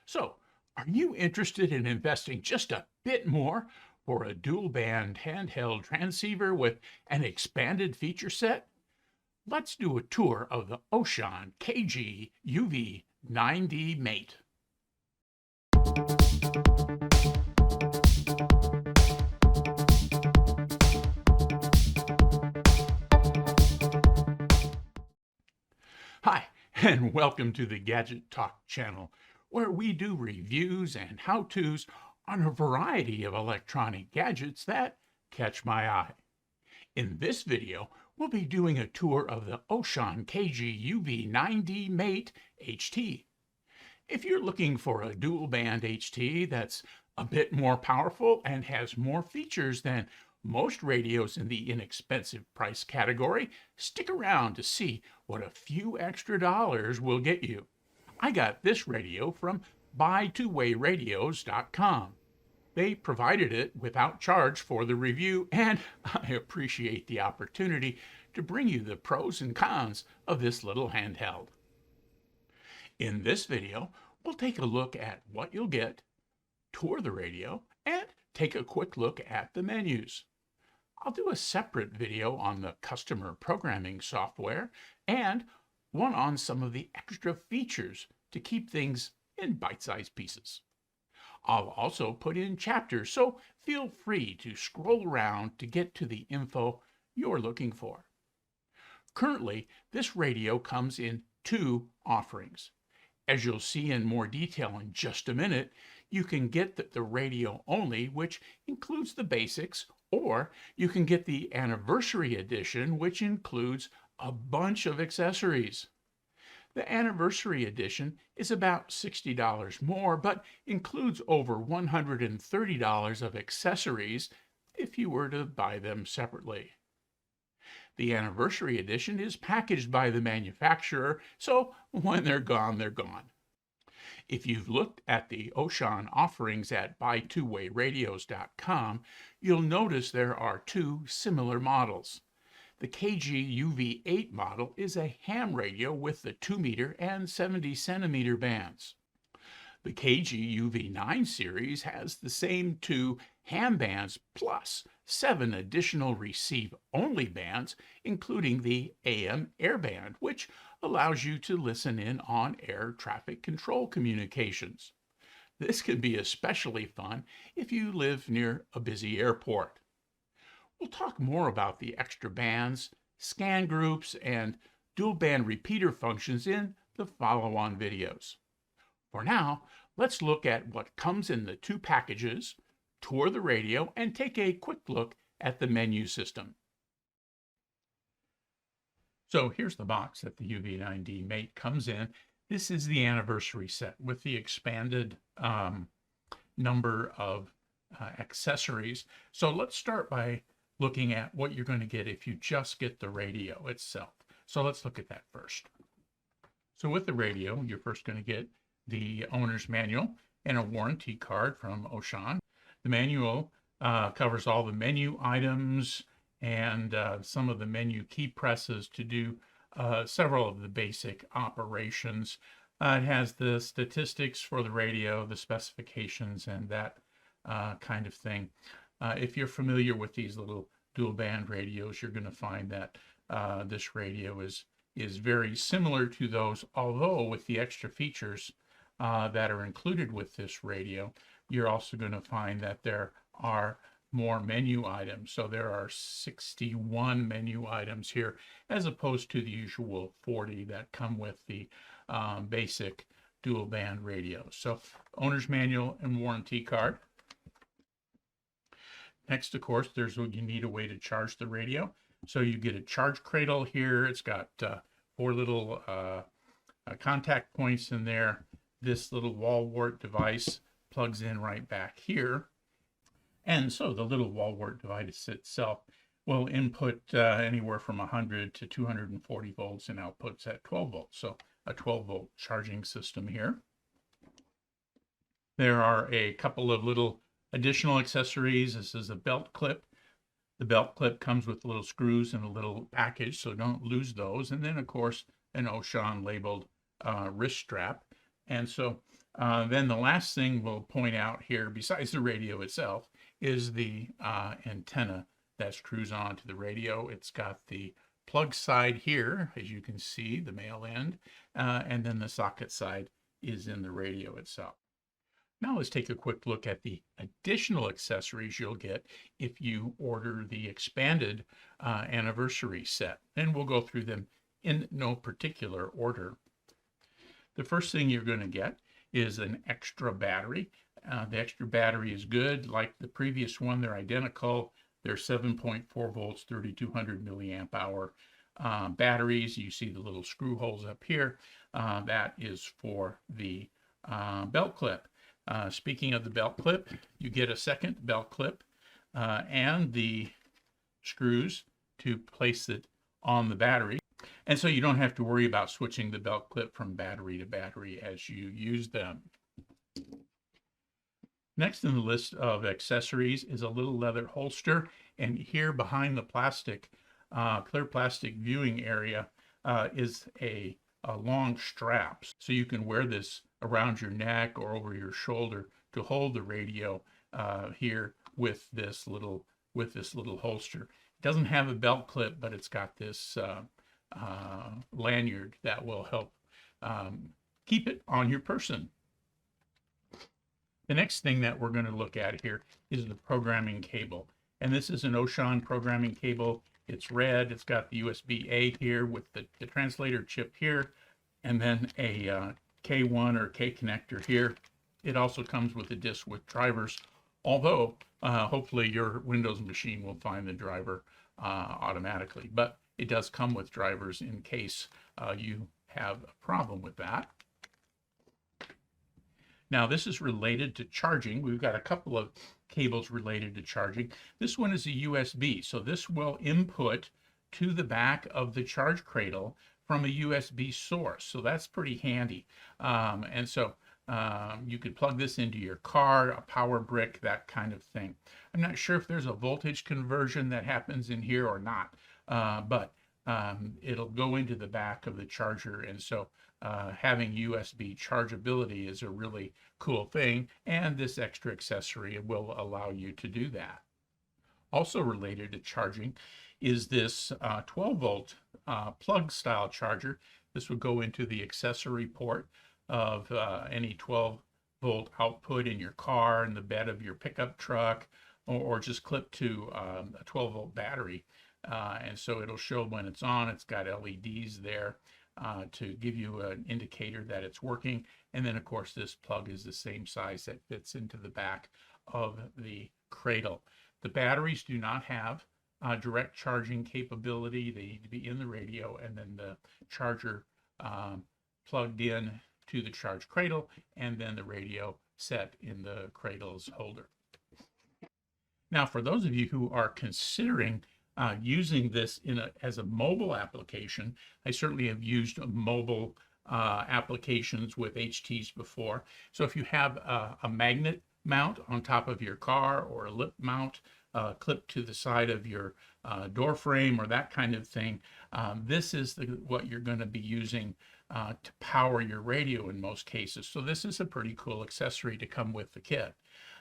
So, are you interested in investing just a bit more for a dual band handheld transceiver with an expanded feature set? Let's do a tour of the Wouxun KG-UV9D Mate. Hi, and welcome to the Gadget Talk channel, where we do reviews and how-tos on a variety of electronic gadgets that catch my eye. In this video, we'll be doing a tour of the Wouxun KG-UV9D Mate HT. If you're looking for a dual band HT that's a bit more powerful and has more features than most radios in the inexpensive price category, stick around to see what a few extra dollars will get you. I got this radio from buy2wayradios.com. They provided it without charge for the review, and I appreciate the opportunity to bring you the pros and cons of this little handheld. In this video, we'll take a look at what you'll get, tour the radio, and take a quick look at the menus. I'll do a separate video on the customer programming software and one on some of the extra features to keep things in bite-sized pieces. I'll also put in chapters, so feel free to scroll around to get to the info you're looking for. Currently, this radio comes in two offerings. As you'll see in more detail in just a minute, you can get the radio only, which includes the basics, or you can get the anniversary edition, which includes a bunch of accessories. The anniversary edition is about $60 more, but includes over $130 of accessories if you were to buy them separately. The anniversary edition is packaged by the manufacturer, so when they're gone, they're gone. If you've looked at the Wouxun offerings at buy2wayradios.com, you'll notice there are two similar models. The KG-UV8 model is a ham radio with the 2-meter and 70-centimeter bands. The KG-UV9 series has the same two ham bands plus 7 additional receive-only bands, including the AM airband, which allows you to listen in on air traffic control communications. This can be especially fun if you live near a busy airport. We'll talk more about the extra bands, scan groups, and dual band repeater functions in the follow-on videos. For now, let's look at what comes in the two packages, tour the radio, and take a quick look at the menu system. So here's the box that the UV9D Mate comes in. This is the anniversary set with the expanded number of accessories. So let's start by looking at what you're going to get if you just get the radio itself. So let's look at that first. So with the radio, you're first going to get the owner's manual and a warranty card from Wouxun. The manual covers all the menu items and some of the menu key presses to do several of the basic operations. It has the statistics for the radio, the specifications, and that kind of thing. If you're familiar with these little dual band radios, you're going to find that this radio is very similar to those, although with the extra features that are included with this radio, you're also going to find that there are more menu items. So there are 61 menu items here, as opposed to the usual 40 that come with the basic dual band radio. So owner's manual and warranty card. Next, of course, you need a way to charge the radio. So you get a charge cradle here. It's got 4 little contact points in there. This little wall wart device plugs in right back here. And so the little wall wart device itself will input anywhere from 100 to 240 volts and outputs at 12 volts. So a 12-volt charging system here. There are a couple of little additional accessories. This is a belt clip. The belt clip comes with little screws and a little package, so don't lose those. And then, of course, an Wouxun labeled wrist strap. And so Then the last thing we'll point out here, besides the radio itself, is the antenna that screws onto the radio. It's got the plug side here, as you can see, the male end, and then the socket side is in the radio itself. Now let's take a quick look at the additional accessories you'll get if you order the expanded anniversary set. And we'll go through them in no particular order. The first thing you're going to get is an extra battery. The extra battery is good. Like the previous one, they're identical. They're 7.4 volts, 3200 milliamp hour batteries. You see the little screw holes up here. That is for the belt clip. Speaking of the belt clip, you get a second belt clip and the screws to place it on the battery. And so you don't have to worry about switching the belt clip from battery to battery as you use them. Next in the list of accessories is a little leather holster. And here behind the plastic, clear plastic viewing area is a long strap. So you can wear this around your neck or over your shoulder to hold the radio here with this little holster. It doesn't have a belt clip, but it's got this lanyard that will help keep it on your person. The next thing that we're going to look at here is the programming cable. And this is an Wouxun programming cable. It's red. It's got the USB-A here with the translator chip here, and then a K1 or K connector here. It also comes with a disc with drivers, although hopefully your Windows machine will find the driver automatically. But it does come with drivers in case you have a problem with that. Now this is related to charging. We've got a couple of cables related to charging. This one is a USB, so this will input to the back of the charge cradle from a USB source. So that's pretty handy. And so you could plug this into your car, a power brick, that kind of thing. I'm not sure if there's a voltage conversion that happens in here or not, but it'll go into the back of the charger. And so having USB chargeability is a really cool thing, and this extra accessory will allow you to do that. Also related to charging is this 12 volt plug style charger. This would go into the accessory port of any 12 volt output in your car, in the bed of your pickup truck, or just clip to a 12 volt battery. And so it'll show when it's on. It's got LEDs there to give you an indicator that it's working. And then of course this plug is the same size that fits into the back of the cradle. The batteries do not have direct charging capability. They need to be in the radio, and then the charger plugged in to the charge cradle, and then the radio set in the cradle's holder. Now, for those of you who are considering using this as a mobile application, I certainly have used mobile applications with HTs before. So if you have a magnet mount on top of your car, or a lip mount clipped to the side of your door frame, or that kind of thing, this is what you're going to be using to power your radio in most cases. So this is a pretty cool accessory to come with the kit.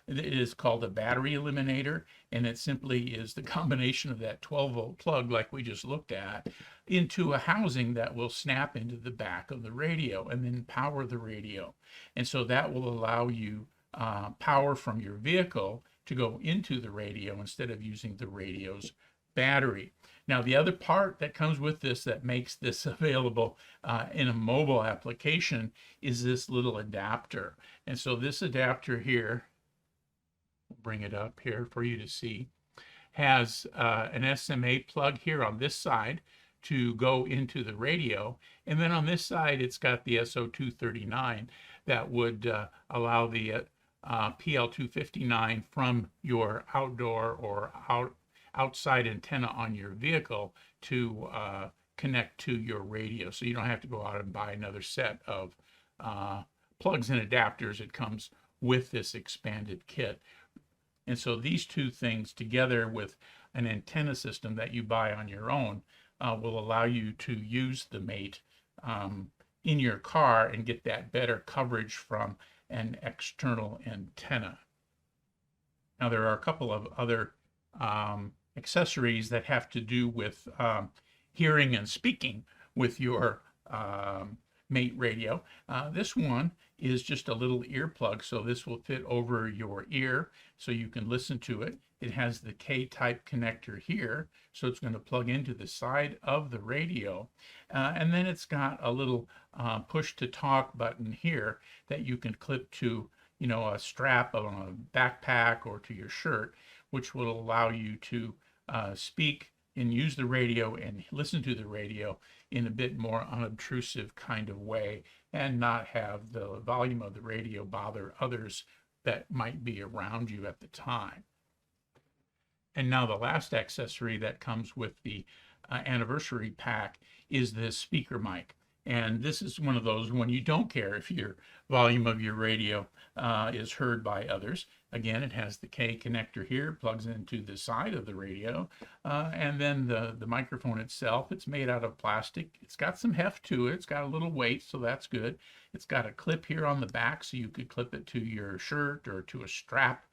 It is called a battery eliminator, and it simply is the combination of that 12 volt plug like we just looked at into a housing that will snap into the back of the radio and then power the radio. And so that will allow you power from your vehicle to go into the radio instead of using the radio's battery. Now, the other part that comes with this that makes this available in a mobile application is this little adapter. And so this adapter here, bring it up here for you to see, has an SMA plug here on this side to go into the radio, and then on this side it's got the SO239 that would allow the PL259 from your outdoor or outside antenna on your vehicle to connect to your radio, so you don't have to go out and buy another set of plugs and adapters. It comes with this expanded kit. And so these two things, together with an antenna system that you buy on your own, will allow you to use the Mate in your car and get that better coverage from an external antenna. Now, there are a couple of other accessories that have to do with hearing and speaking with your Mate radio. This one is just a little earplug, so this will fit over your ear so you can listen to it. It has the K-type connector here, so it's going to plug into the side of the radio. And then it's got a little push-to-talk button here that you can clip to, you know, a strap on a backpack or to your shirt, which will allow you to speak and use the radio and listen to the radio in a bit more unobtrusive kind of way and not have the volume of the radio bother others that might be around you at the time. And now the last accessory that comes with the anniversary pack is this speaker mic. And this is one of those when you don't care if your volume of your radio is heard by others. Again, it has the K connector here, plugs into the side of the radio. And then the microphone itself, it's made out of plastic. It's got some heft to it. It's got a little weight, so that's good. It's got a clip here on the back, so you could clip it to your shirt or to a strap,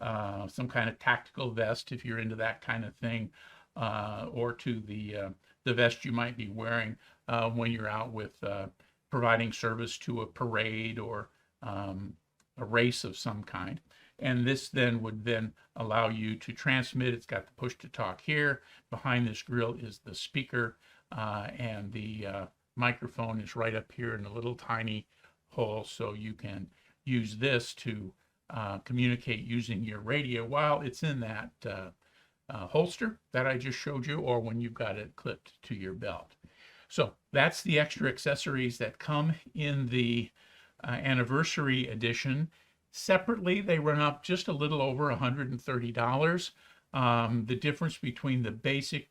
some kind of tactical vest if you're into that kind of thing, or to the vest you might be wearing when you're out with providing service to a parade or a race of some kind. And this then would then allow you to transmit. It's got the push to talk here. Behind this grill is the speaker, and the microphone is right up here in a little tiny hole, so you can use this to communicate using your radio while it's in that holster that I just showed you, or when you've got it clipped to your belt. So that's the extra accessories that come in the anniversary edition. Separately, they run up just a little over $130. The difference between the basic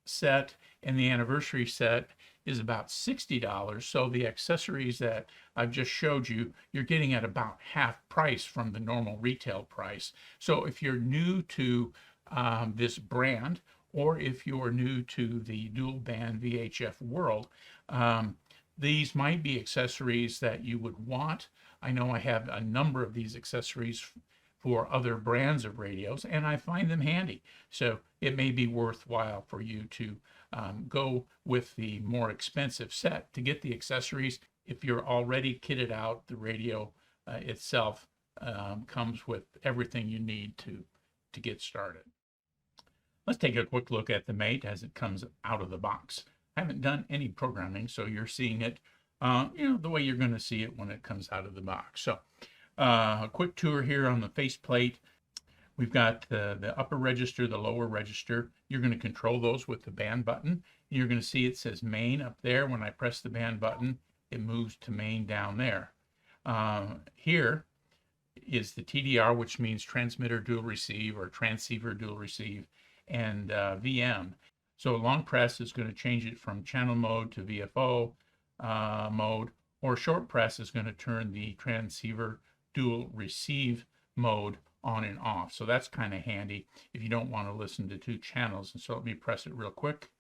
set and the anniversary set is about $60. So the accessories that I've just showed you, you're getting at about half price from the normal retail price. So if you're new to this brand, or if you're new to the dual band VHF world, these might be accessories that you would want. I know I have a number of these accessories for other brands of radios, and I find them handy. So it may be worthwhile for you to go with the more expensive set to get the accessories. If you're already kitted out, the radio itself comes with everything you need to get started. Let's take a quick look at the Mate as it comes out of the box. I haven't done any programming, so you're seeing it the way you're going to see it when it comes out of the box. So a quick tour here on the faceplate. We've got the upper register, the lower register. You're going to control those with the band button. You're going to see it says main up there. When I press the band button, it moves to main down there. Here is the TDR, which means transmitter dual receive or transceiver dual receive, and VM. So long press is going to change it from channel mode to VFO mode, or short press is going to turn the transceiver dual receive mode on and off. So that's kind of handy if you don't want to listen to two channels. And so let me press it real quick.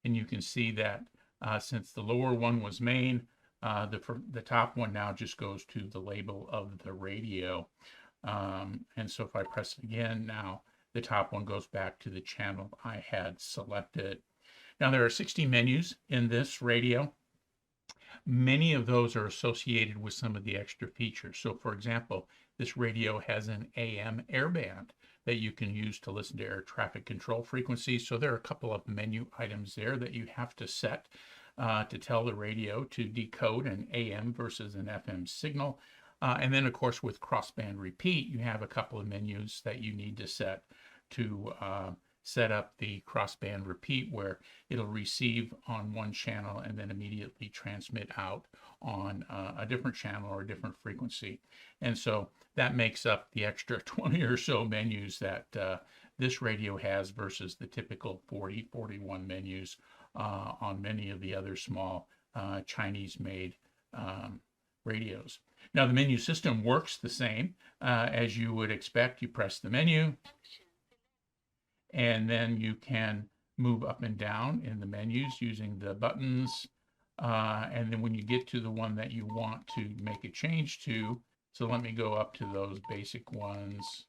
And you can see that since the lower one was main, the top one now just goes to the label of the radio. And so if I press it again now, the top one goes back to the channel I had selected. Now there are 60 menus in this radio. Many of those are associated with some of the extra features. So for example, this radio has an AM airband that you can use to listen to air traffic control frequencies. So there are a couple of menu items there that you have to set to tell the radio to decode an AM versus an FM signal. And then of course with crossband repeat, you have a couple of menus that you need to set to set up the crossband repeat, where it'll receive on one channel and then immediately transmit out on a different channel or a different frequency. And so that makes up the extra 20 or so menus that this radio has versus the typical 40, 41 menus on many of the other small Chinese-made radios. Now the menu system works the same as you would expect. You press the menu, and then you can move up and down in the menus using the buttons And then when you get to the one that you want to make a change to, so let me go up to those basic ones.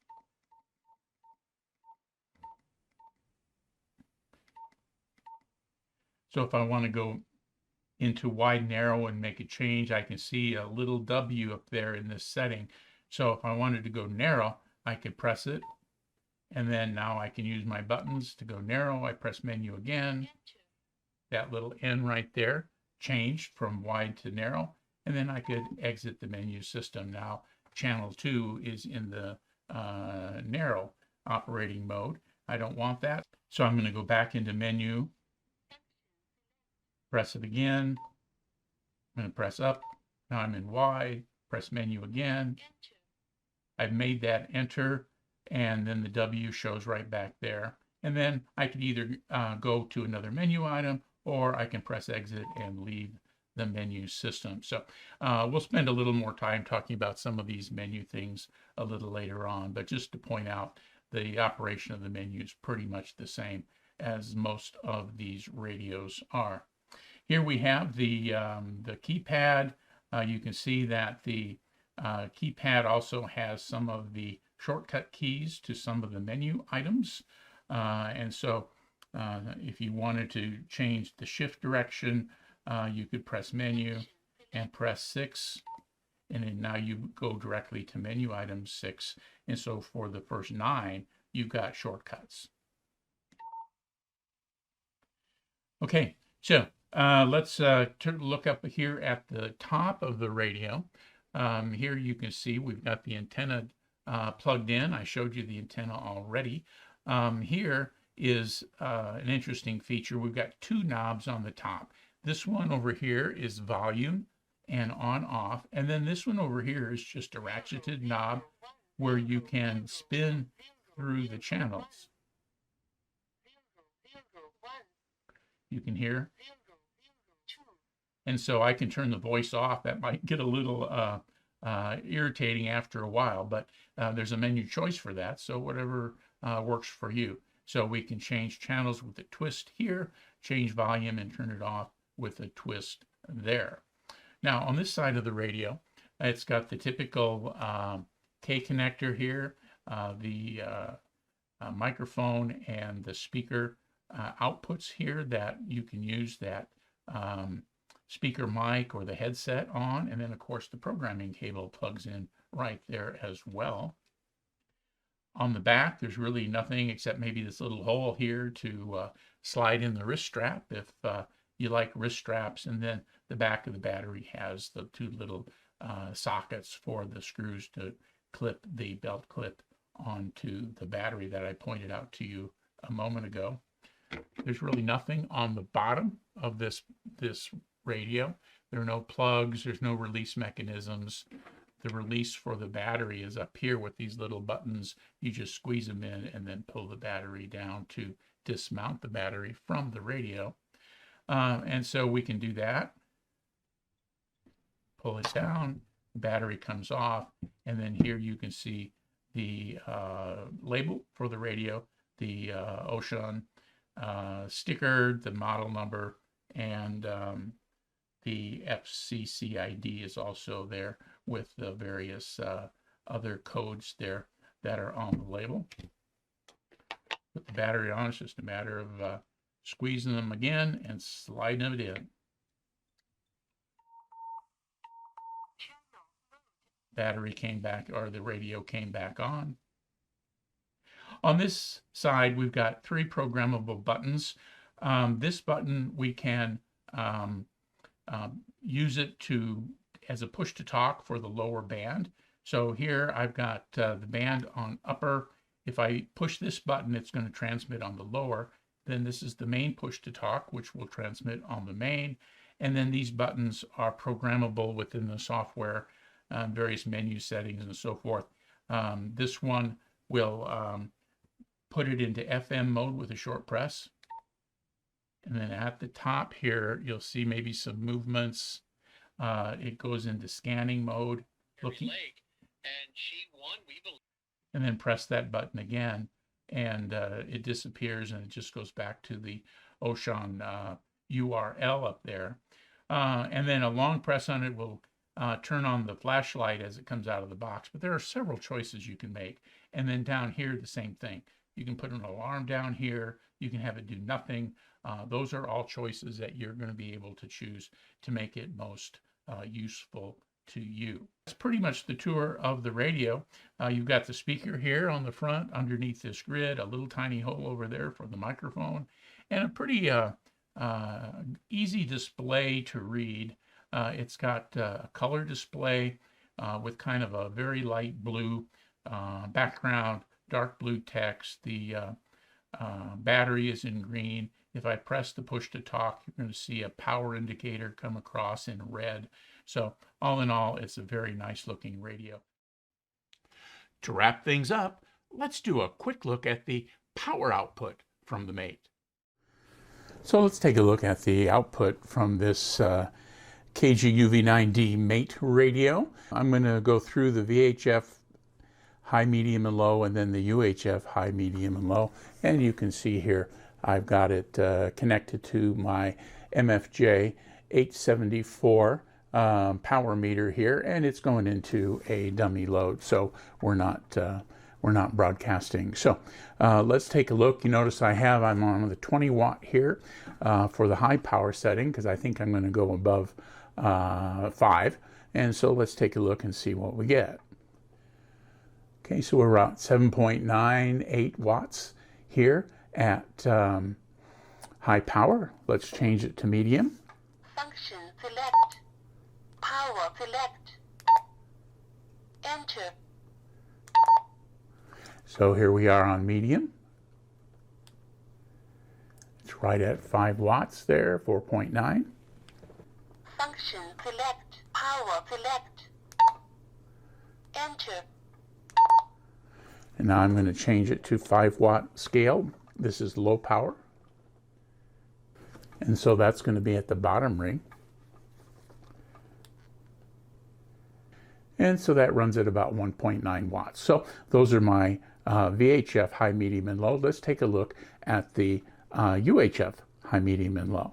So if I want to go into wide narrow and make a change, I can see a little W up there in this setting. So if I wanted to go narrow, I could press it. And then now I can use my buttons to go narrow. I press menu again. That little N right there changed from wide to narrow. And then I could exit the menu system. Now channel 2 is in the narrow operating mode. I don't want that. So I'm going to go back into menu, press it again. I'm going to press up. Now I'm in wide, press menu again. I've made that enter, and then the W shows right back there. And then I could either go to another menu item, or I can press exit and leave the menu system. So we'll spend a little more time talking about some of these menu things a little later on, but just to point out, the operation of the menu is pretty much the same as most of these radios are. Here we have the keypad. You can see that the keypad also has some of the shortcut keys to some of the menu items. And so if you wanted to change the shift direction, you could press menu and press 6. And then now you go directly to menu item 6. And so for the first 9, you've got shortcuts. Okay, so let's look up here at the top of the radio. Here you can see we've got the antenna plugged in. I showed you the antenna already. Here is an interesting feature. We've got 2 knobs on the top. This one over here is volume and on off, and then this one over here is just a ratcheted knob where you can spin through the channels. You can hear. And so I can turn the voice off. That might get a little irritating after a while, but there's a menu choice for that. So whatever works for you. So we can change channels with a twist here, change volume and turn it off with a twist there. Now on this side of the radio, it's got the typical K connector here, the microphone and the speaker outputs here that you can use that speaker mic or the headset on, and then of course the programming cable plugs in right there as well. On the back there's really nothing except maybe this little hole here to slide in the wrist strap if you like wrist straps, and then the back of the battery has the 2 little sockets for the screws to clip the belt clip onto the battery that I pointed out to you a moment ago. There's really nothing on the bottom of this radio. There are no plugs, there's no release mechanisms. The release for the battery is up here with these little buttons. You just squeeze them in and then pull the battery down to dismount the battery from the radio. And so we can do that. Pull it down, the battery comes off, and then here you can see the label for the radio, the Wouxun sticker, the model number, and the FCC ID is also there with the various other codes there that are on the label. Put the battery on. It's just a matter of squeezing them again and sliding it in. Battery came back, or the radio came back on. On this side, we've got 3 programmable buttons. This button, we can use it as a push to talk for the lower band. So here I've got the band on upper. If I push this button, it's going to transmit on the lower. Then this is the main push to talk, which will transmit on the main. And then these buttons are programmable within the software, various menu settings and so forth. This one will put it into FM mode with a short press. And then at the top here, you'll see maybe some movements. It goes into scanning mode. Looking, and then press that button again, and it disappears, and it just goes back to the Wouxun URL up there. and then a long press on it will turn on the flashlight as it comes out of the box. But there are several choices you can make. And then down here, the same thing. You can put an alarm down here. You can have it do nothing. Those are all choices that you're going to be able to choose to make it most useful to you. That's pretty much the tour of the radio. You've got the speaker here on the front underneath this grid, a little tiny hole over there for the microphone, and a pretty easy display to read. It's got a color display with kind of a very light blue background, dark blue text. The battery is in green. If I press the push to talk, you're going to see a power indicator come across in red. So all in all, it's a very nice looking radio. To wrap things up, let's do a quick look at the power output from the Mate. So let's take a look at the output from this KG-UV9D Mate radio. I'm going to go through the VHF high, medium, and low, and then the UHF high, medium, and low. And you can see here I've got it connected to my MFJ 874 power meter here, and it's going into a dummy load, so we're not broadcasting. So let's take a look. You notice I'm on the 20 watt here for the high power setting, because I think I'm going to go above 5. And so let's take a look and see what we get. Okay, so we're around 7.98 watts here at high power. Let's change it to medium. Function select. Power select. Enter. So here we are on medium. It's right at 5 watts there, 4.9. Function select. Power select. Enter. And now I'm going to change it to 5 watt scale. This is low power. And so that's going to be at the bottom ring. And so that runs at about 1.9 watts. So those are my VHF high, medium, and low. Let's take a look at the UHF high, medium, and low.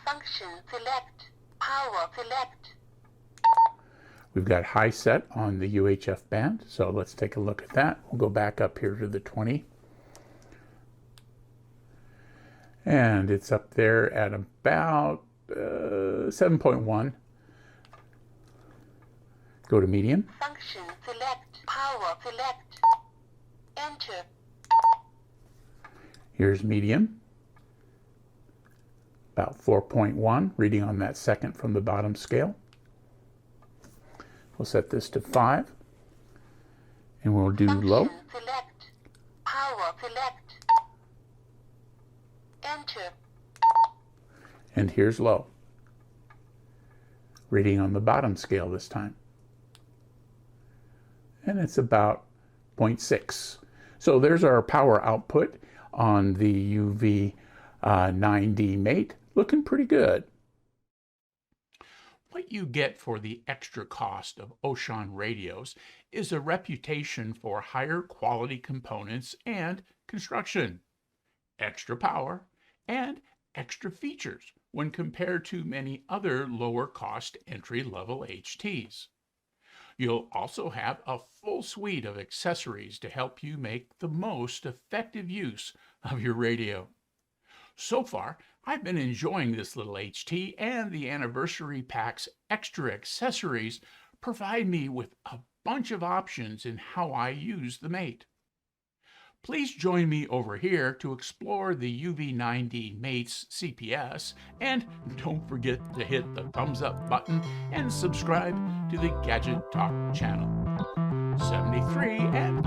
Function select. Power select. We've got high set on the UHF band, so let's take a look at that. We'll go back up here to the 20. And it's up there at about 7.1. Go to medium. Function select. Power select. Enter. Here's medium. About 4.1, reading on that second from the bottom scale. We'll set this to 5, and we'll do Function low. select. Power select. Enter. And here's low. Reading on the bottom scale this time. And it's about 0.6. So there's our power output on the UV9D Mate. Looking pretty good. What you get for the extra cost of Wouxun radios is a reputation for higher quality components and construction, extra power, and extra features when compared to many other lower cost entry-level HTs. You'll also have a full suite of accessories to help you make the most effective use of your radio. So far, I've been enjoying this little HT, and the anniversary pack's extra accessories provide me with a bunch of options in how I use the Mate. Please join me over here to explore the UV9D Mate's CPS, and don't forget to hit the thumbs up button and subscribe to the Gadget Talk channel. 73, and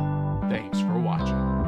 thanks for watching.